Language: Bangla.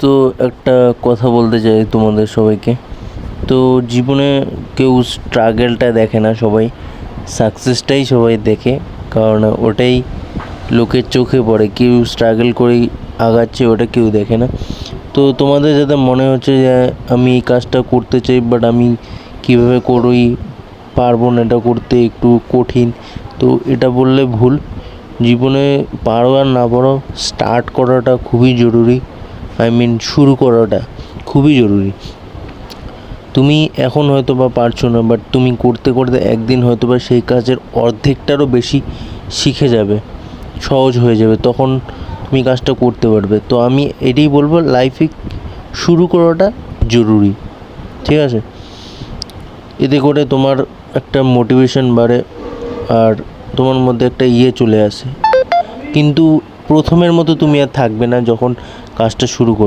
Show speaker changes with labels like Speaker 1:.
Speaker 1: তো একটা কথা বলতে চাই তোমাদের সবাইকে। তো জীবনে কেউ স্ট্রাগলটা দেখে না, সবাই সাকসেসটাই সবাই দেখে, কারণ ওটাই লোকের চোখে পড়ে। কেউ স্ট্রাগল করেই আগাচ্ছে, ওটা কেউ দেখে না। তো তোমাদের যাতে মনে হচ্ছে যে আমি এই কাজটা করতে চাই বাট আমি কীভাবে করি, পারবো না, এটা করতে একটু কঠিন, তো এটা বললে ভুল। জীবনে পারো আর না পারো, স্টার্ট করাটা খুবই জরুরি। শুরু করাটা খুবই জরুরি। তুমি এখন হয়তো বা পারছো না, বাট তুমি করতে করতে একদিন হয়তো বা সেই কাজের অর্ধেকটারও বেশি শিখে যাবে, সহজ হয়ে যাবে, তখন তুমি কাজটা করতে পারবে। তো আমি এটাই বলবো, লাইফে শুরু করাটা জরুরি, ঠিক আছে? এতে করে তোমার একটা মোটিভেশন বাড়ে আর তোমার মধ্যে একটা চলে আসে। কিন্তু প্রথমের মতো তুমি আর থাকবে না যখন কাজটা শুরু করবে।